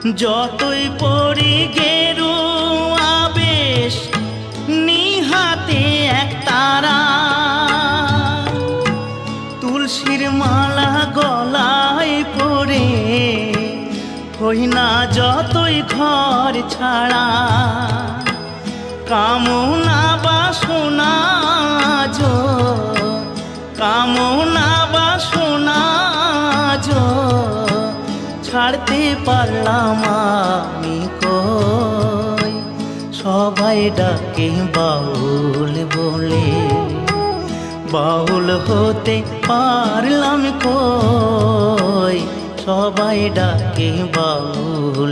যতই পড়ি গেরুয়া বেশ নিহাতে এক তারা, তুলসীর মালা গলায় পরে হই না যতই ঘর ছাড়া। কামনা বাসনা যো, কামনা বাসনা যো ছাড়তে পারলাম আমি কই। সবাই ডাকে বাউল বলে, বাউল হতে পারলাম কই। সবাই ডাকে বাউল